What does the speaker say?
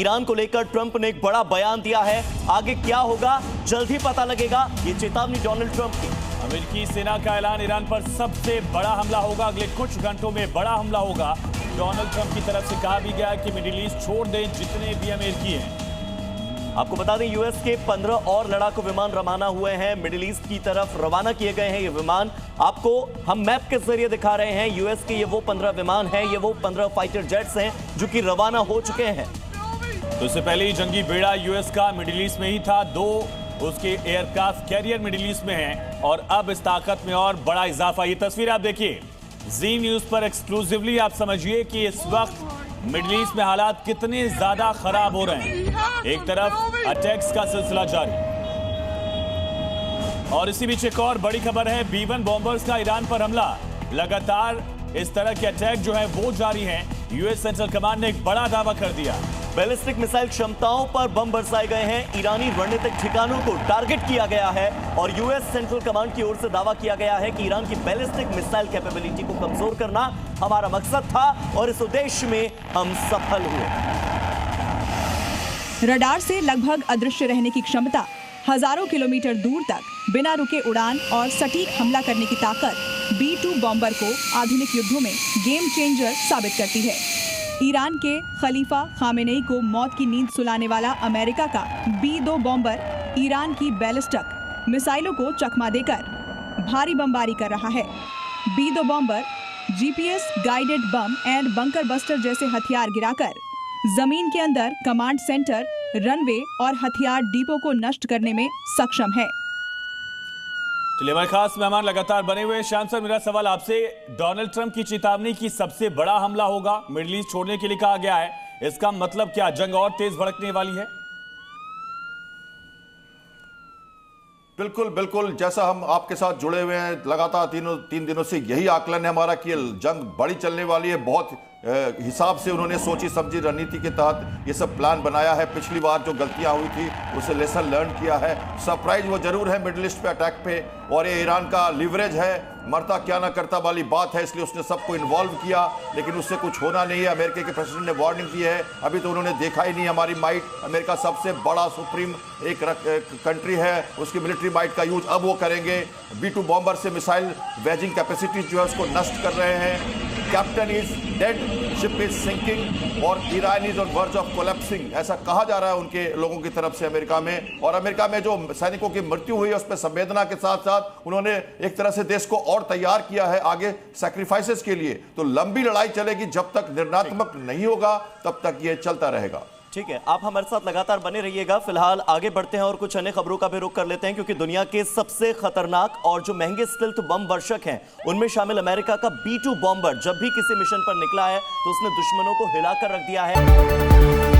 Iran को लेकर Trump ने एक बड़ा बयान दिया है। आगे क्या होगा जल्द ही पता लगेगा। ये चेतावनी डोनाल्ड ट्रंप की। अमेरिकी सेना का ऐलान, ईरान पर सबसे बड़ा हमला होगा, अगले कुछ घंटों में बड़ा हमला होगा। डोनाल्ड ट्रंप की तरफ से कहा भी गया कि मिडिल ईस्ट छोड़ दें जितने भी अमेरिकी हैं। आपको बता दें यूएस के 15 और लड़ाकू विमान रवाना हुए हैं, मिडिल ईस्ट की तरफ रवाना किए गए हैं। ये विमान आपको हम मैप के जरिए दिखा रहे हैं। यूएस के ये वो 15 विमान हैं, ये वो 15 फाइटर जेट्स हैं जो कि रवाना हो चुके हैं। तो इससे पहले ही जंगी बेड़ा यूएस का मिडिल ईस्ट में ही था, 2 उसके एयरक्राफ्ट कैरियर मिडिल ईस्ट में हैं और अब इस ताकत में और बड़ा इजाफा। ये तस्वीर आप देखिए जी न्यूज पर एक्सक्लूसिवली। आप समझिए कि इस वक्त मिडिल ईस्ट में हालात कितने ज्यादा खराब हो रहे हैं। एक तरफ अटैक्स का सिलसिला जारी और इसी बीच एक और बड़ी खबर है, B-1 बॉम्बर्स का ईरान पर हमला। लगातार इस तरह के अटैक जो है वो जारी हैं। यूएस सेंट्रल कमांड ने एक बड़ा दावा कर दिया। बैलिस्टिक मिसाइल क्षमताओं पर बम बरसाए गए हैं। ईरानी रणनीतिक ठिकानों को टारगेट किया गया है और यूएस सेंट्रल कमांड की ओर से दावा किया गया है कि ईरान की बैलिस्टिक मिसाइल कैपेबिलिटी को कमजोर करना हमारा मकसद था और इस उद्देश्य में हम सफल हुए। रडार से लगभग अदृश्य रहने की क्षमता, हजारों किलोमीटर दूर तक बिना रुके उड़ान और सटीक हमला करने की ताकत B-2 बॉम्बर को आधुनिक युद्धों में गेम चेंजर साबित करती है। ईरान के खलीफा खामेनेई को मौत की नींद सुलाने वाला अमेरिका का B-2 बॉम्बर ईरान की बैलिस्टिक मिसाइलों को चकमा देकर भारी बमबारी कर रहा है। B-2 bomber GPS guided bomb and bunker buster जैसे हथियार गिराकर जमीन के अंदर कमांड सेंटर, रनवे और हथियार डिपो को नष्ट करने में सक्षम है। चलिए, हमारे खास मेहमान लगातार बने हुए हैं। श्याम सर, मेरा सवाल आपसे, डोनाल्ड ट्रंप की चेतावनी की सबसे बड़ा हमला होगा, मिडिल ईस्ट छोड़ने के लिए कहा गया है, इसका मतलब क्या, जंग और तेज भड़कने वाली है? बिल्कुल बिल्कुल, जैसा हम आपके साथ जुड़े हुए हैं लगातार 3 दिनों से, यही आकलन है हमारा कि जंग बड़ी चलने वाली है। बहुत हिसाब से उन्होंने सोची समझी रणनीति के तहत ये सब प्लान बनाया है। पिछली बार जो गलतियां हुई थी उसे लेसन लर्न किया है। सरप्राइज वो जरूर है मिडिल ईस्ट पे अटैक पे, और ये ईरान का लिवरेज है, मरता क्या ना करता वाली बात है, इसलिए उसने सबको इन्वॉल्व किया, लेकिन उससे कुछ होना नहीं है। अमेरिका के प्रेसिडेंट ने वार्निंग दी है, अभी तो उन्होंने देखा ही नहीं हमारी माइट। अमेरिका सबसे बड़ा सुप्रीम एक कंट्री है, उसकी मिलिट्री माइट का यूज अब वो करेंगे। B-2 बॉम्बर से मिसाइल वेजिंग कैपेसिटी जो है उसको नष्ट कर रहे हैं। Captain is dead, ship is sinking और Iran is on verge of collapsing, ऐसा कहा जा रहा है उनके लोगों की तरफ से अमेरिका में। और अमेरिका में जो सैनिकों की मृत्यु हुई है उस पर संवेदना के साथ साथ उन्होंने एक तरह से देश को और तैयार किया है आगे सैक्रिफाइसेस के लिए। तो लंबी लड़ाई चलेगी, जब तक निर्णात्मक नहीं होगा तब तक ये चलता रहेगा। ठीक है, आप हमारे साथ लगातार बने रहिएगा। फिलहाल आगे बढ़ते हैं और कुछ अन्य खबरों का भी रुख कर लेते हैं, क्योंकि दुनिया के सबसे खतरनाक और जो महंगे स्टिल्थ बम वर्षक हैं उनमें शामिल अमेरिका का B-2 बॉम्बर जब भी किसी मिशन पर निकला है तो उसने दुश्मनों को हिलाकर रख दिया है।